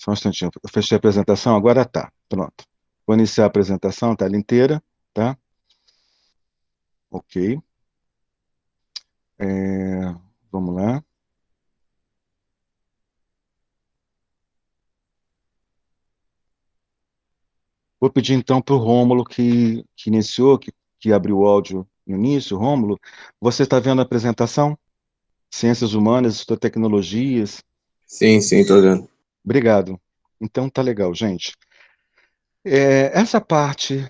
Só um instantinho. Eu fechei a apresentação, agora tá. Pronto. Vou iniciar a apresentação, tela inteira, tá? Ok. É, vamos lá. Vou pedir então para o Rômulo que iniciou, que abriu o áudio no início. Rômulo, você está vendo a apresentação? Ciências Humanas, Tecnologias. Sim, tô vendo. Obrigado. Então tá legal, gente. Essa parte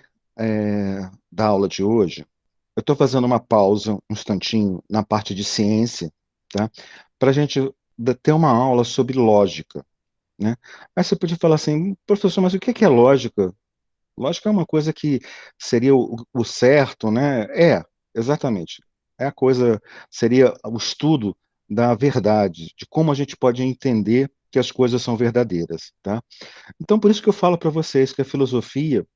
da aula de hoje, eu estou fazendo uma pausa, um instantinho, na parte de ciência, tá? Para a gente ter uma aula sobre lógica, né? Aí você podia falar assim, professor, mas o que é lógica? Lógica é uma coisa que seria o certo, né? Exatamente. É a coisa, seria o estudo da verdade, de como a gente pode entender que as coisas são verdadeiras, tá? Então, por isso que eu falo para vocês que a filosofia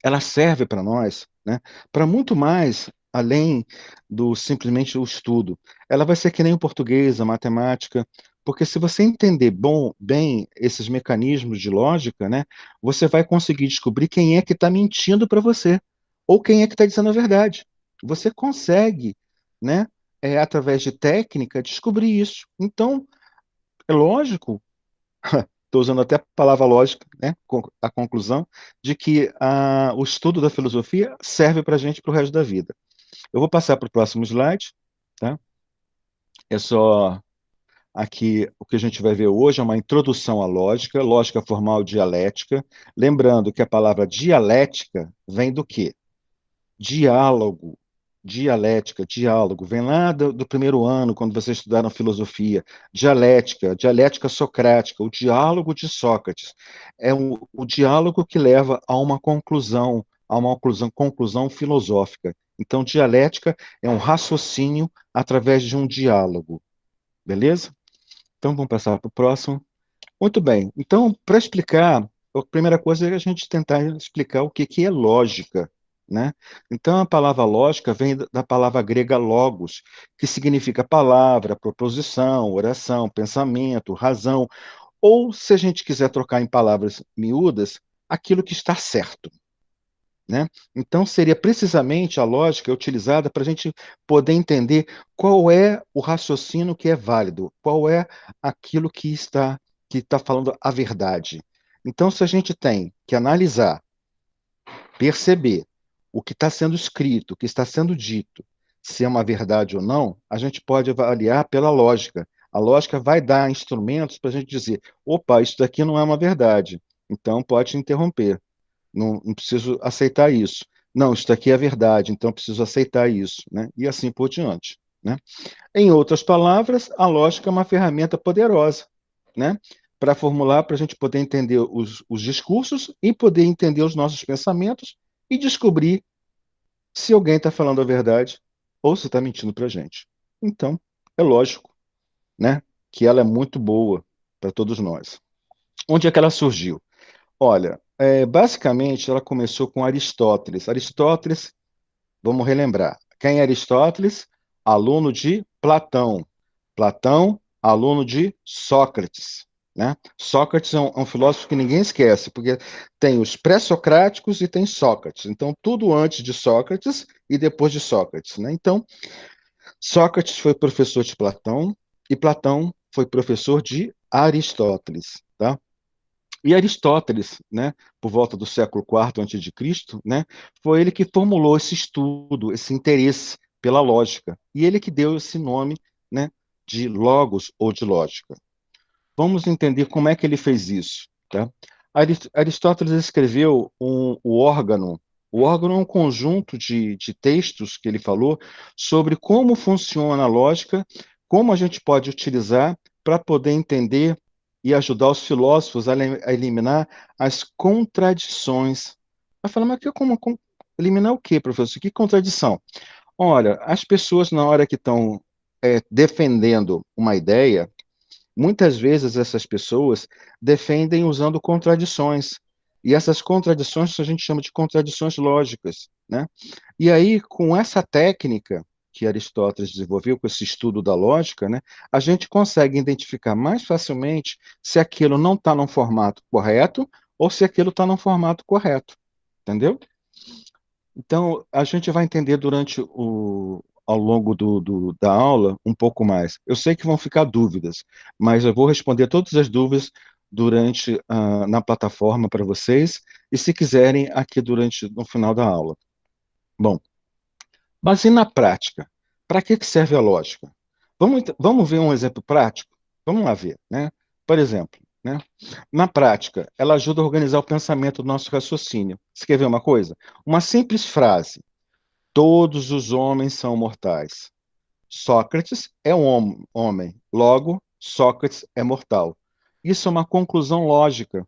ela serve para nós, né, para muito mais além do simplesmente o estudo. Ela vai ser que nem o português, a matemática, porque se você entender bem esses mecanismos de lógica, né, você vai conseguir descobrir quem é que está mentindo para você, ou quem é que está dizendo a verdade. Você consegue, né, através de técnica, descobrir isso. Então, é lógico, estou usando até a palavra lógica, né, a conclusão de que o estudo da filosofia serve para a gente para o resto da vida. Eu vou passar para o próximo slide, tá? É só aqui o que a gente vai ver hoje é uma introdução à lógica, lógica formal dialética. Lembrando que a palavra dialética vem do quê? Diálogo, dialética, diálogo, vem lá do primeiro ano, quando vocês estudaram filosofia. Dialética, dialética socrática, o diálogo de Sócrates. É o diálogo que leva a uma conclusão filosófica. Então, dialética é um raciocínio através de um diálogo, beleza? Então, vamos passar para o próximo. Muito bem. Então, para explicar, a primeira coisa é a gente tentar explicar o que é lógica, né? Então, a palavra lógica vem da palavra grega logos, que significa palavra, proposição, oração, pensamento, razão, ou, se a gente quiser trocar em palavras miúdas, aquilo que está certo, né? Então, seria precisamente a lógica utilizada para a gente poder entender qual é o raciocínio que é válido, qual é aquilo que está falando a verdade. Então, se a gente tem que analisar, perceber o que está sendo escrito, o que está sendo dito, se é uma verdade ou não, a gente pode avaliar pela lógica. A lógica vai dar instrumentos para a gente dizer: opa, isso daqui não é uma verdade, então pode interromper. Não preciso aceitar isso. Não, isso aqui é verdade, então preciso aceitar isso, né? E assim por diante, né? Em outras palavras, a lógica é uma ferramenta poderosa, né? Para formular, para a gente poder entender os discursos e poder entender os nossos pensamentos e descobrir se alguém está falando a verdade ou se está mentindo para a gente. Então, é lógico, né? Que ela é muito boa para todos nós. Onde é que ela surgiu? Olha, basicamente ela começou com Aristóteles. Aristóteles, vamos relembrar. Quem é Aristóteles? Aluno de Platão. Platão, aluno de Sócrates. Né? Sócrates é um filósofo que ninguém esquece, porque tem os pré-socráticos e tem Sócrates. Então, tudo antes de Sócrates e depois de Sócrates. Né? Então, Sócrates foi professor de Platão e Platão foi professor de Aristóteles. Tá? E Aristóteles, né, por volta do século IV a.C., né, foi ele que formulou esse estudo, esse interesse pela lógica. E ele que deu esse nome, né, de logos ou de lógica. Vamos entender como é que ele fez isso. Tá? Aristóteles escreveu o órgano. O órgano é um conjunto de textos que ele falou sobre como funciona a lógica, como a gente pode utilizar para poder entender e ajudar os filósofos a eliminar as contradições. Vai falar, mas eliminar o quê, professor? Que contradição? Olha, as pessoas, na hora que estão defendendo uma ideia, muitas vezes essas pessoas defendem usando contradições. E essas contradições a gente chama de contradições lógicas, né? E aí, com essa técnica que Aristóteles desenvolveu com esse estudo da lógica, né, a gente consegue identificar mais facilmente se aquilo não está num formato correto ou se aquilo está num formato correto, entendeu? Então, a gente vai entender ao longo da aula um pouco mais. Eu sei que vão ficar dúvidas, mas eu vou responder todas as dúvidas na plataforma para vocês, e se quiserem, aqui no final da aula. Bom, mas e na prática? Para que serve a lógica? Vamos ver um exemplo prático? Vamos lá ver, né? Por exemplo, né? Na prática, ela ajuda a organizar o pensamento do nosso raciocínio. Você quer ver uma coisa? Uma simples frase: todos os homens são mortais. Sócrates é um homem, logo, Sócrates é mortal. Isso é uma conclusão lógica.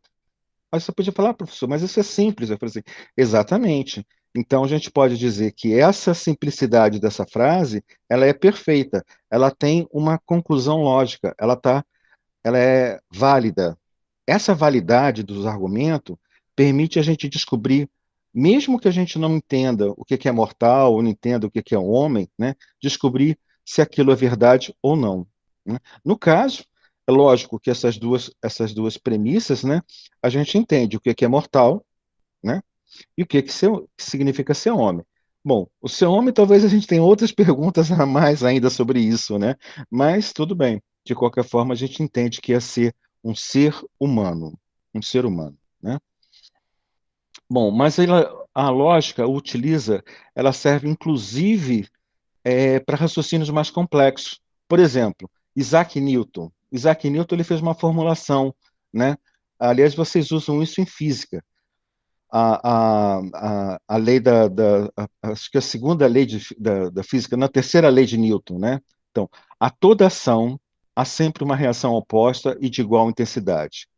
Aí você podia falar, professor, mas isso é simples. Eu falei assim, exatamente. Então a gente pode dizer que essa simplicidade dessa frase, ela é perfeita. Ela tem uma conclusão lógica. Ela é válida. Essa validade dos argumentos permite a gente descobrir, mesmo que a gente não entenda o que é mortal, ou não entenda o que é um homem, né, descobrir se aquilo é verdade ou não, né? No caso, é lógico que essas duas premissas, né, a gente entende o que é mortal, né, e o que significa ser homem. Bom, o ser homem, talvez a gente tenha outras perguntas a mais ainda sobre isso, né? Mas tudo bem. De qualquer forma, a gente entende que é ser um ser humano, um ser humano, né? Bom, mas a lógica ela serve inclusive para raciocínios mais complexos. Por exemplo, Isaac Newton. Isaac Newton ele fez uma formulação, né? Aliás, vocês usam isso em física. A lei acho que a segunda lei da física, na terceira lei de Newton, né? Então, a toda ação há sempre uma reação oposta e de igual intensidade.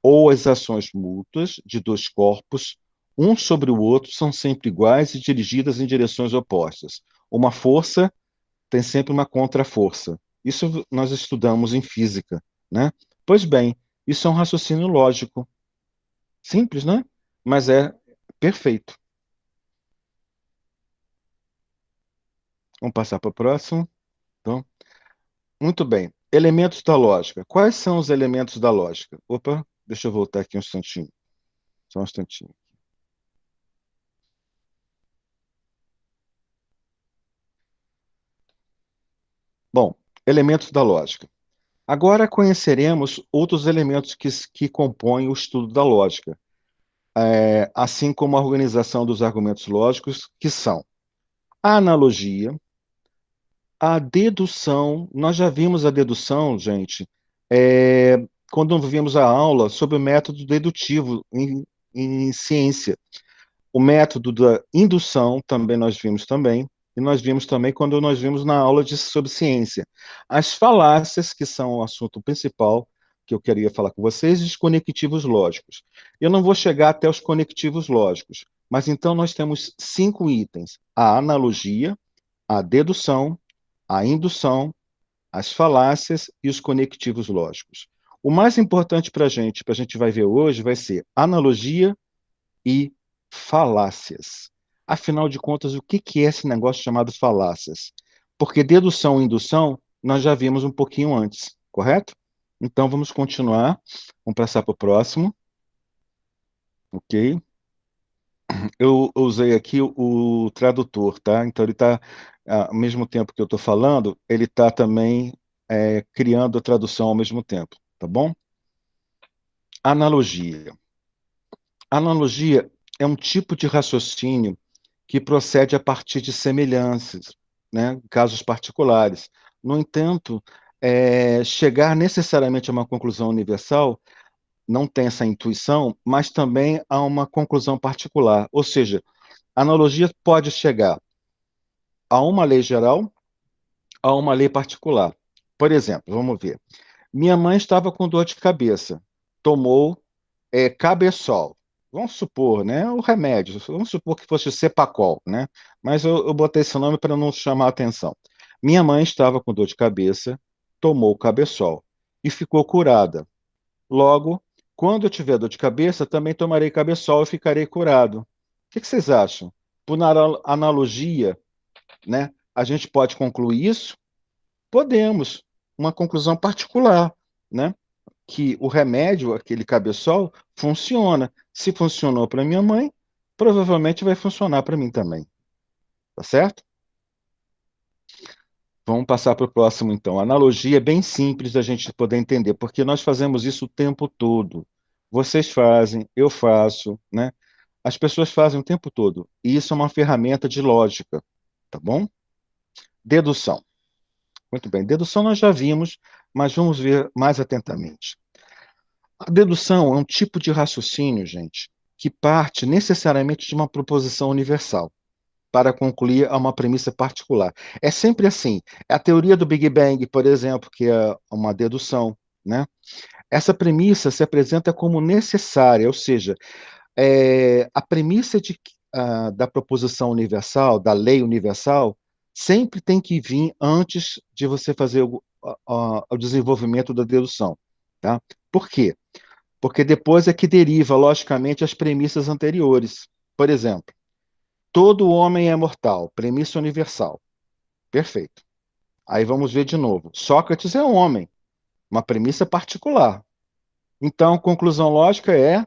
Ou as ações mútuas de dois corpos, um sobre o outro, são sempre iguais e dirigidas em direções opostas. Uma força tem sempre uma contra-força. Isso nós estudamos em física, né? Pois bem, isso é um raciocínio lógico. Simples, né? Mas é perfeito. Vamos passar para o próximo. Então, muito bem. Elementos da lógica. Quais são os elementos da lógica? Opa, deixa eu voltar aqui um instantinho. Só um instantinho. Bom, elementos da lógica. Agora conheceremos outros elementos que compõem o estudo da lógica, assim como a organização dos argumentos lógicos, que são a analogia, a dedução. Nós já vimos a dedução, gente, é, quando vimos a aula sobre o método dedutivo em ciência. O método da indução também nós vimos também, e nós vimos também quando nós vimos na aula sobre ciência. As falácias, que são o assunto principal que eu queria falar com vocês, e os conectivos lógicos. Eu não vou chegar até os conectivos lógicos, mas então nós temos 5 itens: a analogia, a dedução, a indução, as falácias e os conectivos lógicos. O mais importante para a gente vai ver hoje, vai ser analogia e falácias. Afinal de contas, o que é esse negócio chamado falácias? Porque dedução e indução nós já vimos um pouquinho antes, correto? Então vamos continuar, vamos passar para o próximo, ok? Eu usei aqui o tradutor, tá? Então ele está, ao mesmo tempo que eu estou falando, ele está também criando a tradução ao mesmo tempo, tá bom? Analogia. Analogia é um tipo de raciocínio que procede a partir de semelhanças, né, casos particulares. No entanto, chegar necessariamente a uma conclusão universal não tem essa intuição, mas também a uma conclusão particular. Ou seja, a analogia pode chegar a uma lei geral, a uma lei particular. Por exemplo, vamos ver. Minha mãe estava com dor de cabeça, tomou Cabeçol. Vamos supor, né? O remédio. Vamos supor que fosse Cepacol, né? Mas eu botei esse nome para não chamar a atenção. Minha mãe estava com dor de cabeça, tomou Cabeçol e ficou curada. Logo, quando eu tiver dor de cabeça, também tomarei Cabeçol e ficarei curado. O que vocês acham? Por analogia, né? a gente pode concluir isso? Podemos. Uma conclusão particular, né? Que o remédio, aquele cabeçol, funciona. Se funcionou para minha mãe, provavelmente vai funcionar para mim também. Tá certo? Vamos passar para o próximo, então. A analogia é bem simples da gente poder entender, porque nós fazemos isso o tempo todo. Vocês fazem, eu faço, né? As pessoas fazem o tempo todo. E isso é uma ferramenta de lógica, tá bom? Dedução. Muito bem. Dedução nós já vimos, mas vamos ver mais atentamente. A dedução é um tipo de raciocínio, gente, que parte necessariamente de uma proposição universal para concluir a uma premissa particular. É sempre assim. É a teoria do Big Bang, por exemplo, que é uma dedução, né? Essa premissa se apresenta como necessária, ou seja, a premissa da proposição universal, da lei universal, sempre tem que vir antes de você fazer o desenvolvimento da dedução. Tá? Por quê? Porque depois é que deriva, logicamente, as premissas anteriores. Por exemplo, todo homem é mortal, premissa universal. Perfeito. Aí vamos ver de novo. Sócrates é um homem, uma premissa particular. Então, a conclusão lógica é: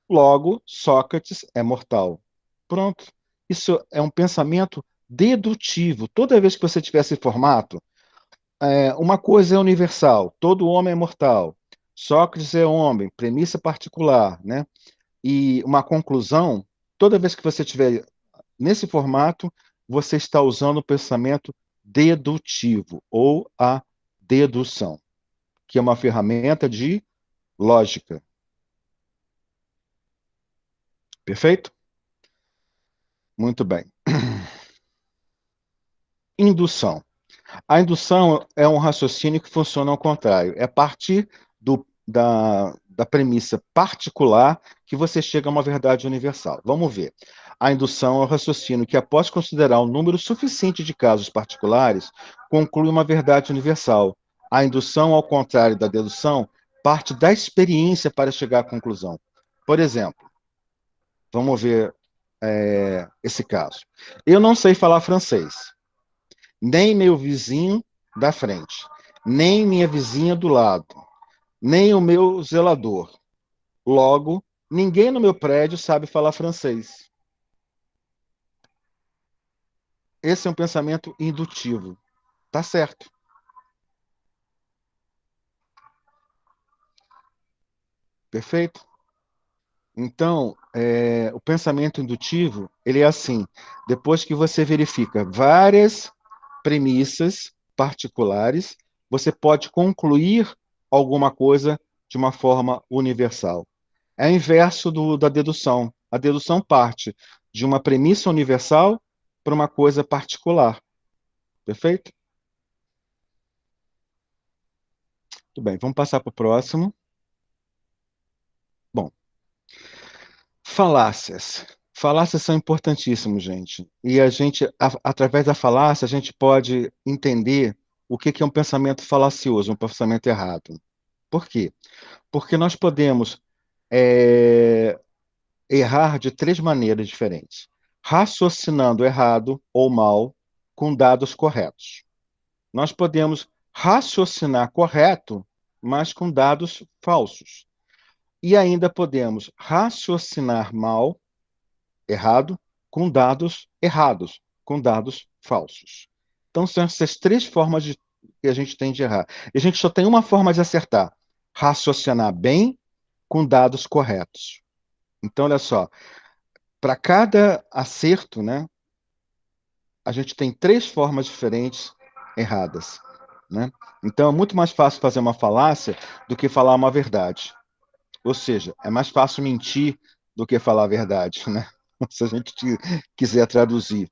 logo, Sócrates é mortal. Pronto. Isso é um pensamento dedutivo. Toda vez que você tiver esse formato, uma coisa é universal, todo homem é mortal. Sócrates é homem, premissa particular, né? E uma conclusão, toda vez que você tiver nesse formato, você está usando o pensamento dedutivo ou a dedução, que é uma ferramenta de lógica. Perfeito? Muito bem. Indução. A indução é um raciocínio que funciona ao contrário. É a partir da premissa particular que você chega a uma verdade universal. Vamos ver. A indução é o raciocínio que, após considerar um número suficiente de casos particulares, conclui uma verdade universal. A indução, ao contrário da dedução, parte da experiência para chegar à conclusão. Por exemplo, vamos ver esse caso. Eu não sei falar francês, nem meu vizinho da frente, nem minha vizinha do lado, nem o meu zelador. Logo, ninguém no meu prédio sabe falar francês. Esse é um pensamento indutivo. Tá certo. Perfeito? Então, o pensamento indutivo, ele é assim, depois que você verifica várias premissas particulares, você pode concluir alguma coisa de uma forma universal. É o inverso da dedução. A dedução parte de uma premissa universal para uma coisa particular. Perfeito? Tudo bem, vamos passar para o próximo. Bom, falácias. Falácias são importantíssimos, gente. E a gente, através da falácia, a gente pode entender o que é um pensamento falacioso, um pensamento errado. Por quê? Porque nós podemos é, errar de três maneiras diferentes: raciocinando errado ou mal com dados corretos. Nós podemos raciocinar correto, mas com dados falsos. E ainda podemos raciocinar mal, errado, com dados errados, com dados falsos. Então, são essas três formas que a gente tem de errar. E a gente só tem uma forma de acertar: raciocinar bem com dados corretos. Então, olha só, para cada acerto, né, a gente tem três formas diferentes erradas, né? Então, é muito mais fácil fazer uma falácia do que falar uma verdade. Ou seja, é mais fácil mentir do que falar a verdade, né? Se a gente quiser traduzir.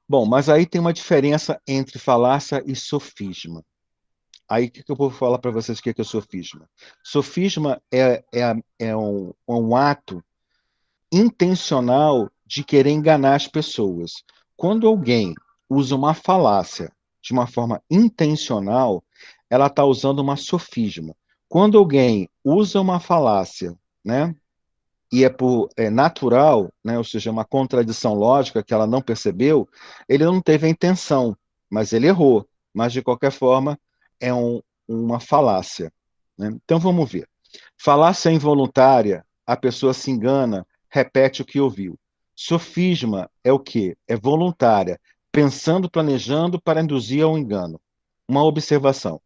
Bom, mas aí tem uma diferença entre falácia e sofisma. Aí, o que eu vou falar para vocês o que é sofisma? Sofisma é um ato intencional de querer enganar as pessoas. Quando alguém usa uma falácia de uma forma intencional, ela está usando uma sofisma. Quando alguém usa uma falácia, né, e é natural, né, ou seja, uma contradição lógica que ela não percebeu, ele não teve a intenção, mas ele errou. Mas, de qualquer forma, é uma falácia. Né? Então, vamos ver. Falácia involuntária, a pessoa se engana, repete o que ouviu. Sofisma é o quê? É voluntária, pensando, planejando para induzir ao engano. Uma observação.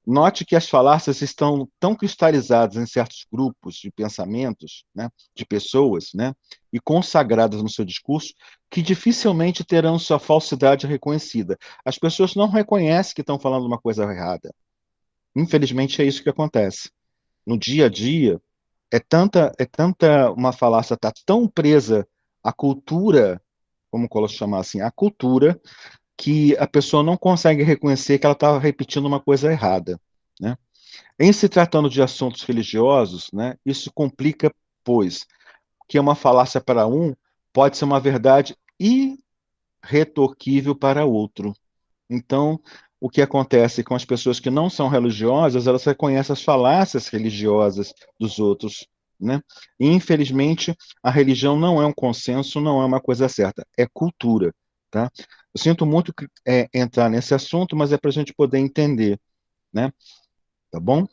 Note que as falácias estão tão cristalizadas em certos grupos de pensamentos, né, de pessoas, né, e consagradas no seu discurso, que dificilmente terão sua falsidade reconhecida. As pessoas não reconhecem que estão falando uma coisa errada. Infelizmente, é isso que acontece. No dia a dia, é tanta uma falácia está tão presa à cultura, como eu chamar assim, à cultura, que a pessoa não consegue reconhecer que ela está repetindo uma coisa errada, né? Em se tratando de assuntos religiosos, né, isso complica, pois, que uma falácia para um pode ser uma verdade irretorquível para outro. Então, o que acontece com as pessoas que não são religiosas, elas reconhecem as falácias religiosas dos outros, né? E, infelizmente, a religião não é um consenso, não é uma coisa certa, é cultura, tá? Eu sinto muito entrar nesse assunto, mas é para a gente poder entender, né? Tá bom?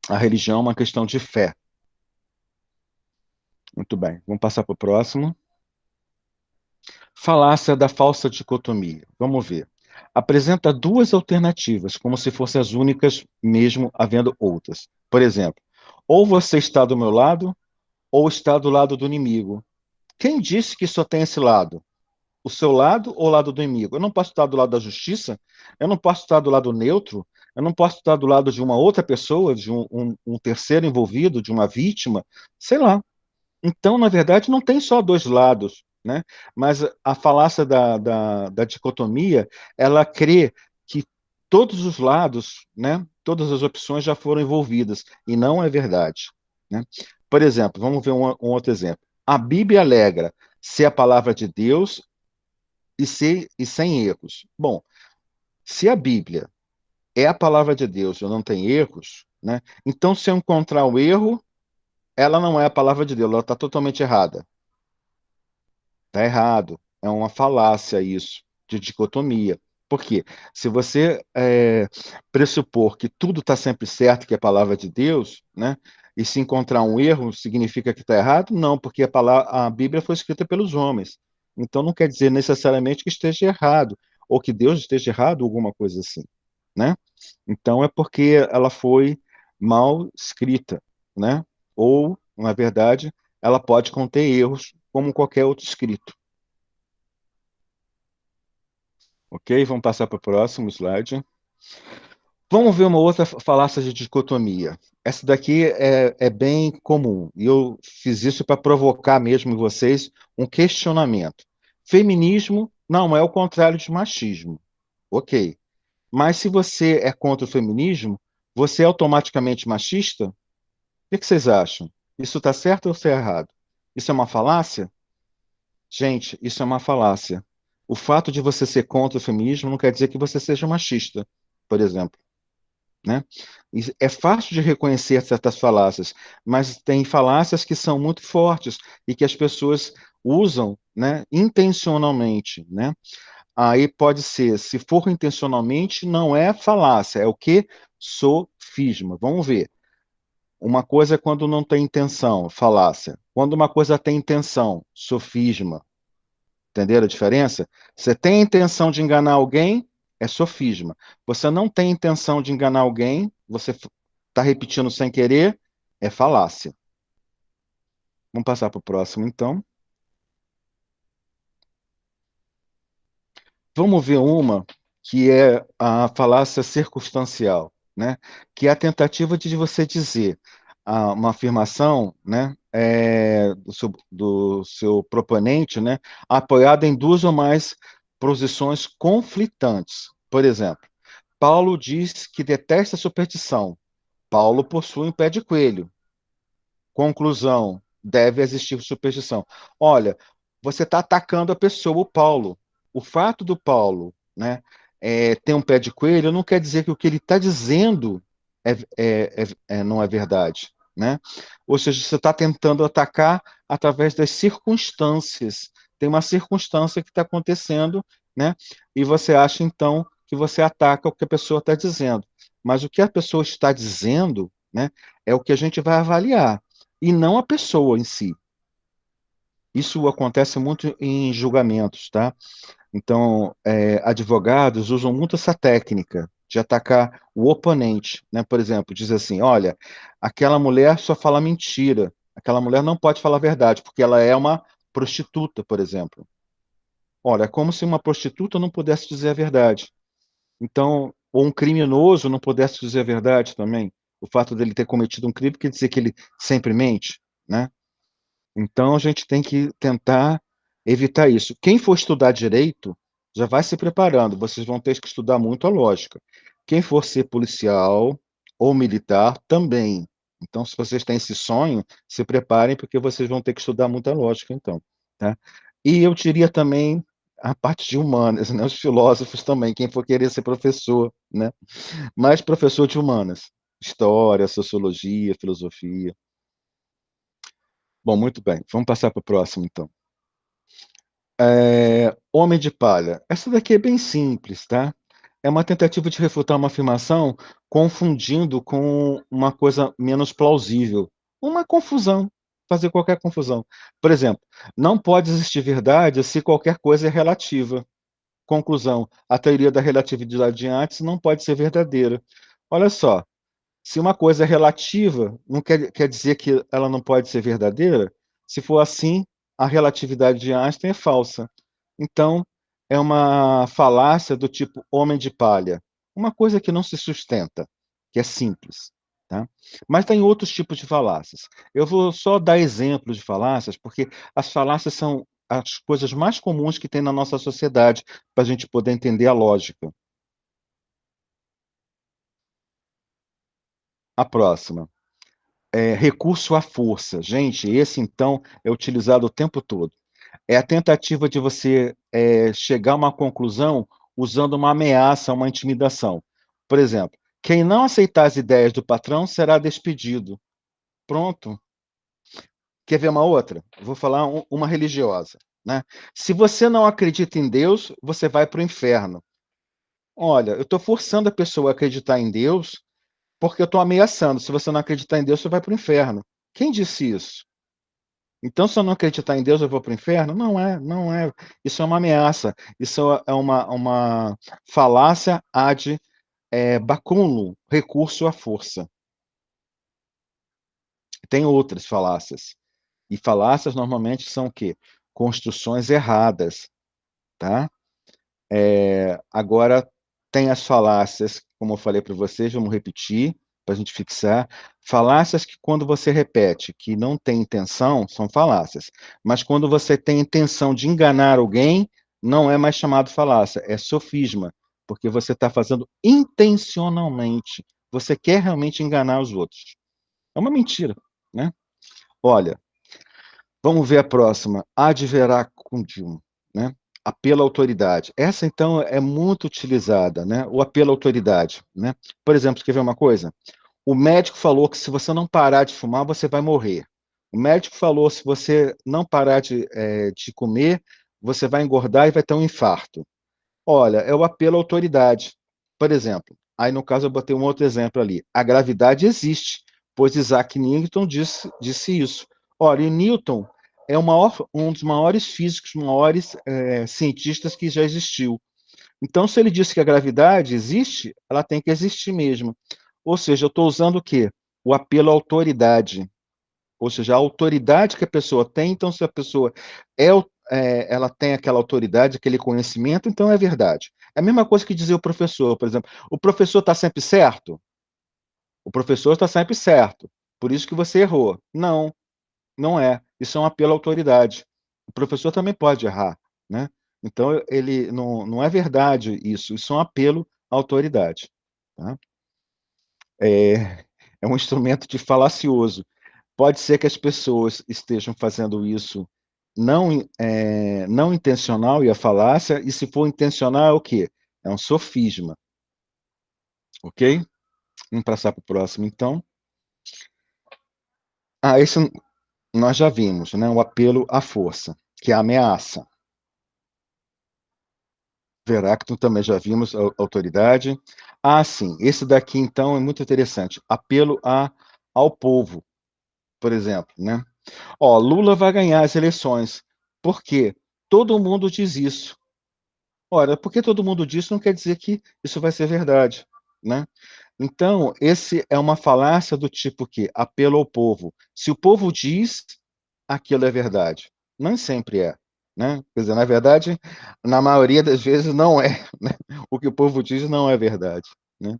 A religião é uma questão de fé. Muito bem, vamos passar para o próximo. Falácia da falsa dicotomia. Vamos ver. Apresenta duas alternativas, como se fossem as únicas, mesmo havendo outras. Por exemplo, ou você está do meu lado, ou está do lado do inimigo. Quem disse que só tem esse lado? O seu lado ou o lado do inimigo? Eu não posso estar do lado da justiça, eu não posso estar do lado neutro, eu não posso estar do lado de uma outra pessoa, de um terceiro envolvido, de uma vítima, sei lá. Então, na verdade, não tem só dois lados, né? Mas a falácia da dicotomia, ela crê que todos os lados, né, todas as opções já foram envolvidas, e não é verdade, né? Por exemplo, vamos ver um outro exemplo. A Bíblia alegra ser a palavra de Deus e sem erros. Bom, se a Bíblia é a palavra de Deus e não tem erros, né? Então, se eu encontrar o erro, ela não é a palavra de Deus, ela está totalmente errada. Está errado. É uma falácia isso, de dicotomia. Por quê? Se você pressupor que tudo está sempre certo, que é a palavra de Deus, né? E se encontrar um erro, significa que está errado? Não, porque a Bíblia foi escrita pelos homens. Então não quer dizer necessariamente que esteja errado, ou que Deus esteja errado, alguma coisa assim, né? Então é porque ela foi mal escrita, né? Ou, na verdade, ela pode conter erros, como qualquer outro escrito. Ok? Vamos passar para o próximo slide. Vamos ver uma outra falácia de dicotomia. Essa daqui é bem comum, e eu fiz isso para provocar mesmo em vocês um questionamento. Feminismo não é o contrário de machismo. Ok. Mas se você é contra o feminismo, você é automaticamente machista? O que vocês acham? Isso está certo ou está errado? Isso é uma falácia? Gente, isso é uma falácia. O fato de você ser contra o feminismo não quer dizer que você seja machista, por exemplo, né? É fácil de reconhecer certas falácias, mas tem falácias que são muito fortes e que as pessoas usam, né, intencionalmente, né? Aí pode ser, se for intencionalmente, não é falácia, é o que? Sofisma. Vamos ver. Uma coisa é quando não tem intenção, falácia. Quando uma coisa tem intenção, sofisma. Entenderam a diferença? Você tem a intenção de enganar alguém, é sofisma. Você não tem intenção de enganar alguém, você está repetindo sem querer, é falácia. Vamos passar para o próximo, então. Vamos ver uma que é a falácia circunstancial, né? Que é a tentativa de você dizer uma afirmação, né, do seu proponente, né, apoiada em duas ou mais posições conflitantes. Por exemplo, Paulo diz que detesta a superstição. Paulo possui um pé de coelho. Conclusão: deve existir superstição. Olha, você está atacando a pessoa, o Paulo. O fato do Paulo, né, ter um pé de coelho não quer dizer que o que ele está dizendo não é verdade. né? Ou seja, você está tentando atacar através das circunstâncias. Tem uma circunstância que está acontecendo, né? E você acha, então, que você ataca o que a pessoa está dizendo. Mas o que a pessoa está dizendo, né, é o que a gente vai avaliar, e não a pessoa em si. Isso acontece muito em julgamentos, tá? Então, advogados usam muito essa técnica de atacar o oponente, né? Por exemplo, diz assim: olha, aquela mulher só fala mentira, aquela mulher não pode falar a verdade, porque ela é uma prostituta, por exemplo. Olha, é como se uma prostituta não pudesse dizer a verdade. Então, ou um criminoso não pudesse dizer a verdade também. O fato dele ter cometido um crime quer dizer que ele sempre mente, né? Então, a gente tem que tentar evitar isso. Quem for estudar direito, já vai se preparando. Vocês vão ter que estudar muito a lógica. Quem for ser policial ou militar, também. Então, se vocês têm esse sonho, se preparem, porque vocês vão ter que estudar muita lógica, então. Tá? E eu diria também a parte de humanas, né? Os filósofos também, quem for querer ser professor, né? Mas professor de humanas. História, sociologia, filosofia. Bom, muito bem. Vamos passar para o próximo, então. Homem de palha. Essa daqui é bem simples, tá? É uma tentativa de refutar uma afirmação confundindo com uma coisa menos plausível. Uma confusão. Fazer qualquer confusão. Por exemplo, não pode existir verdade se qualquer coisa é relativa. Conclusão: a teoria da relatividade de Einstein não pode ser verdadeira. Olha só, se uma coisa é relativa, não quer dizer que ela não pode ser verdadeira? Se for assim, a relatividade de Einstein é falsa. Então, é uma falácia do tipo homem de palha, uma coisa que não se sustenta, que é simples, tá? Mas tem outros tipos de falácias. Eu vou só dar exemplos de falácias, porque as falácias são as coisas mais comuns que tem na nossa sociedade, para a gente poder entender a lógica. A próxima. Recurso à força. Gente, esse então é utilizado o tempo todo. É a tentativa de você chegar a uma conclusão usando uma ameaça, uma intimidação. Por exemplo, quem não aceitar as ideias do patrão será despedido. Pronto. Quer ver uma outra? Vou falar uma religiosa, né? Se você não acredita em Deus, você vai para o inferno. Olha, eu estou forçando a pessoa a acreditar em Deus porque eu estou ameaçando. Se você não acreditar em Deus, você vai para o inferno. Quem disse isso? Então, se eu não acreditar em Deus, eu vou para o inferno? Não é, não é. Isso é uma ameaça. Isso é uma falácia ad baculum, recurso à força. Tem outras falácias. E falácias normalmente são o quê? Construções erradas, tá? Agora, tem as falácias, como eu falei para vocês, vamos repetir, para a gente fixar. Falácias que, quando você repete que não tem intenção, são falácias. Mas quando você tem intenção de enganar alguém, não é mais chamado falácia, é sofisma, porque você está fazendo intencionalmente. Você quer realmente enganar os outros. É uma mentira, né? Olha, vamos ver a próxima. Ad veracundium, né? Apelo à autoridade. Essa, então, é muito utilizada, né? O apelo à autoridade, né? Por exemplo, quer ver uma coisa? O médico falou que se você não parar de fumar, você vai morrer. O médico falou se você não parar de comer, você vai engordar e vai ter um infarto. Olha, é o apelo à autoridade. Por exemplo, aí no caso eu botei um outro exemplo ali. A gravidade existe, pois Isaac Newton disse isso. Ora, e Newton é um dos maiores físicos, maiores cientistas que já existiu. Então, se ele disse que a gravidade existe, ela tem que existir mesmo. Ou seja, eu estou usando o quê? O apelo à autoridade. Ou seja, a autoridade que a pessoa tem, então se a pessoa ela tem aquela autoridade, aquele conhecimento, então é verdade. É a mesma coisa que dizer o professor, por exemplo. O professor está sempre certo? O professor está sempre certo. Por isso que você errou. Não, não é. Isso é um apelo à autoridade. O professor também pode errar, né? Então ele não é verdade isso. Isso é um apelo à autoridade. Tá? É, é um instrumento de falacioso. Pode ser que as pessoas estejam fazendo isso não intencional e a falácia, e se for intencional é o quê? É um sofisma, ok? Vamos passar para o próximo, então. Esse nós já vimos, né? O apelo à força, que é a ameaça. Verácton também já vimos, autoridade. Sim, esse daqui então é muito interessante. Apelo ao povo, por exemplo, né? Ó, Lula vai ganhar as eleições. Por quê? Todo mundo diz isso. Ora, porque todo mundo diz não quer dizer que isso vai ser verdade, né? Então, esse é uma falácia do tipo que apelo ao povo. Se o povo diz, aquilo é verdade. Não sempre é, né? Quer dizer, na verdade, na maioria das vezes não é, né? O que o povo diz não é verdade, né?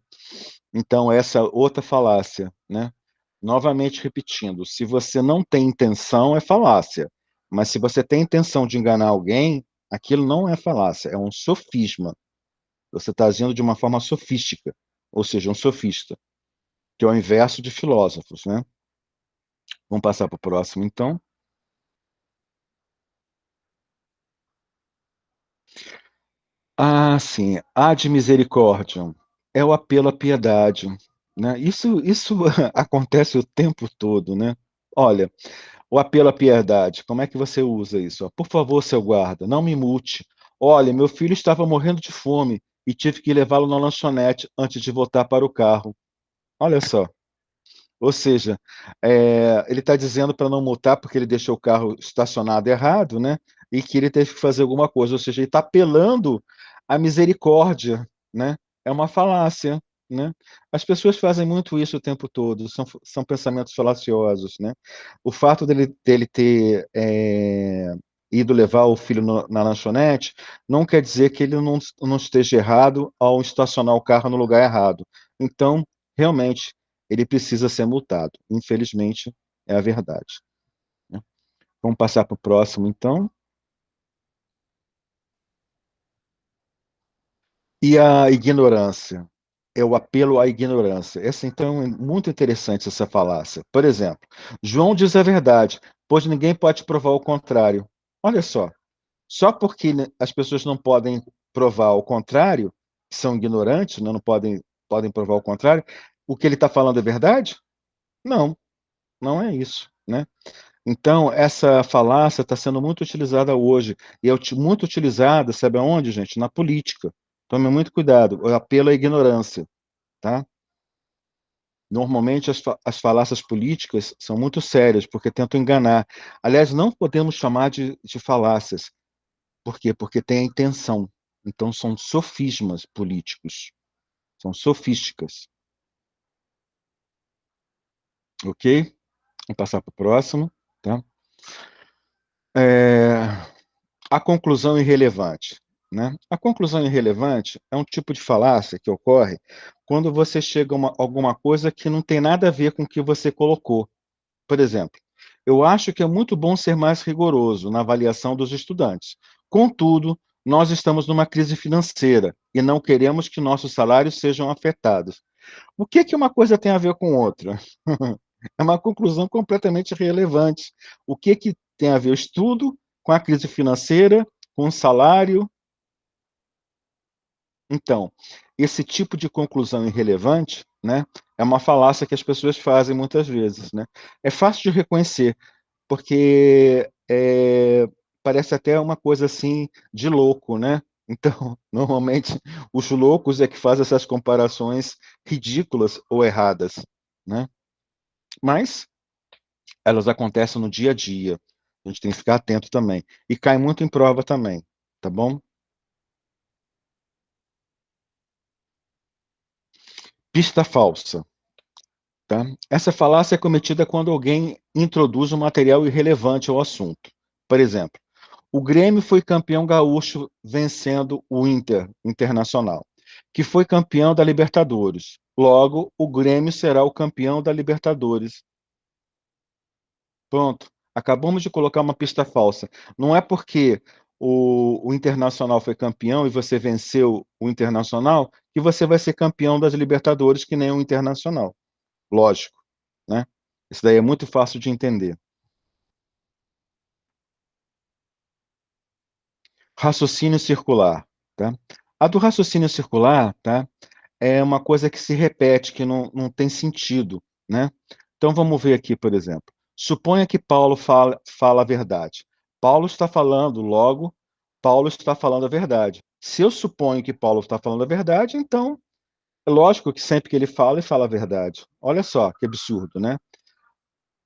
Então, essa outra falácia, né? Novamente repetindo, se você não tem intenção, é falácia. Mas se você tem intenção de enganar alguém, aquilo não é falácia, é um sofisma. Você está agindo de uma forma sofística, ou seja, um sofista, que é o inverso de filósofos, né? Vamos passar para o próximo, então. Sim, ad misericordiam é o apelo à piedade, né? Isso acontece o tempo todo, né? Olha, o apelo à piedade, como é que você usa isso? Ó, por favor, seu guarda, não me multe. Olha, meu filho estava morrendo de fome e tive que levá-lo na lanchonete antes de voltar para o carro. Olha só. Ou seja, ele está dizendo para não multar porque ele deixou o carro estacionado errado, né? E que ele teve que fazer alguma coisa. Ou seja, ele está apelando à misericórdia, né? É uma falácia, né? As pessoas fazem muito isso o tempo todo. São pensamentos falaciosos, né? O fato dele ter ido levar o filho na lanchonete não quer dizer que ele não esteja errado ao estacionar o carro no lugar errado. Então, realmente ele precisa ser multado. Infelizmente, é a verdade, né? Vamos passar para o próximo, então. E a ignorância. É o apelo à ignorância. Essa, então, é muito interessante essa falácia. Por exemplo, João diz a verdade, pois ninguém pode provar o contrário. Olha só porque as pessoas não podem provar o contrário, são ignorantes, não podem provar o contrário, o que ele está falando é verdade? Não, não é isso, né? Então, essa falácia está sendo muito utilizada hoje, e é muito utilizada, sabe aonde, gente? Na política. Tome muito cuidado, o apelo à ignorância, tá? Normalmente, as falácias políticas são muito sérias, porque tentam enganar. Aliás, não podemos chamar de falácias. Por quê? Porque tem a intenção. Então, são sofismas políticos, são sofísticas, ok? Vamos passar para o próximo, tá? É, A conclusão irrelevante, né? A conclusão irrelevante é um tipo de falácia que ocorre quando você chega a alguma coisa que não tem nada a ver com o que você colocou. Por exemplo, eu acho que é muito bom ser mais rigoroso na avaliação dos estudantes. Contudo, nós estamos numa crise financeira e não queremos que nossos salários sejam afetados. O que uma coisa tem a ver com outra? É uma conclusão completamente irrelevante. O que tem a ver o estudo com a crise financeira, com o salário? Então, esse tipo de conclusão irrelevante, né, é uma falácia que as pessoas fazem muitas vezes, né? É fácil de reconhecer, porque parece até uma coisa assim de louco, né? Então, normalmente, os loucos é que fazem essas comparações ridículas ou erradas, né? Mas elas acontecem no dia a dia. A gente tem que ficar atento também. E cai muito em prova também, tá bom? Pista falsa, tá? Essa falácia é cometida quando alguém introduz um material irrelevante ao assunto. Por exemplo, o Grêmio foi campeão gaúcho vencendo o Internacional, que foi campeão da Libertadores. Logo, o Grêmio será o campeão da Libertadores. Pronto. Acabamos de colocar uma pista falsa. Não é porque o Internacional foi campeão e você venceu o Internacional que você vai ser campeão das Libertadores que nem o Internacional. Lógico, né? Isso daí é muito fácil de entender. Raciocínio circular, tá? A do raciocínio circular, tá? É uma coisa que se repete, que não tem sentido, né? Então vamos ver aqui, por exemplo. Suponha que Paulo fala a verdade. Paulo está falando, logo, Paulo está falando a verdade. Se eu suponho que Paulo está falando a verdade, então é lógico que sempre que ele fala a verdade. Olha só que absurdo, né?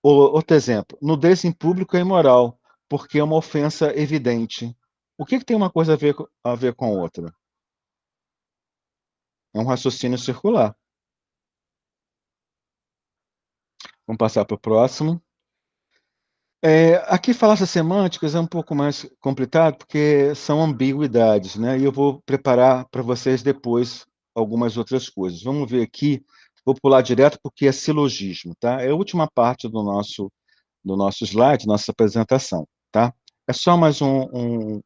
Outro exemplo, nudez em público é imoral, porque é uma ofensa evidente. O que tem uma coisa a ver com a outra? É um raciocínio circular. Vamos passar para o próximo. Aqui falácias semânticas é um pouco mais complicado, porque são ambiguidades, né? E eu vou preparar para vocês depois algumas outras coisas. Vamos ver aqui, vou pular direto porque é silogismo, tá? É a última parte do nosso slide, nossa apresentação, tá? É só mais um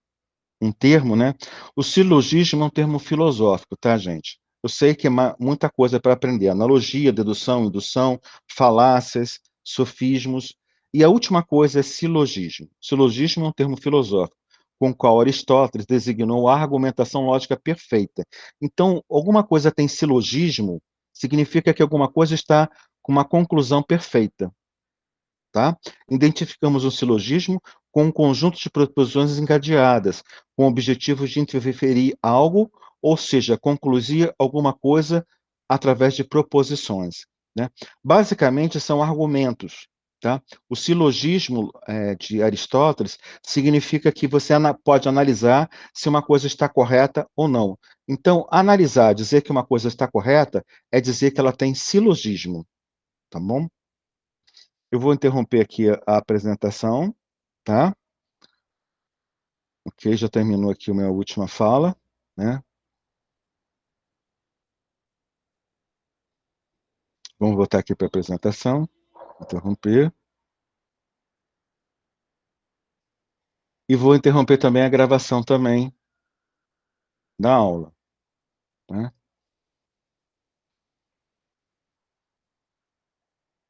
termo, né? O silogismo é um termo filosófico, tá, gente? Eu sei que é muita coisa para aprender: analogia, dedução, indução, falácias, sofismos. E a última coisa é silogismo. Silogismo é um termo filosófico, com o qual Aristóteles designou a argumentação lógica perfeita. Então, alguma coisa tem silogismo, significa que alguma coisa está com uma conclusão perfeita. Tá? Identificamos um silogismo com um conjunto de proposições encadeadas, com objetivos de interferir algo, ou seja, concluir alguma coisa através de proposições. Né? Basicamente, são argumentos. Tá? O silogismo de Aristóteles significa que você pode analisar se uma coisa está correta ou não. Então, analisar, dizer que uma coisa está correta, é dizer que ela tem silogismo. Tá bom? Eu vou interromper aqui a apresentação, tá? Ok, já terminou aqui a minha última fala, né? Vamos voltar aqui para a apresentação, interromper. E vou interromper também a gravação também da aula, né?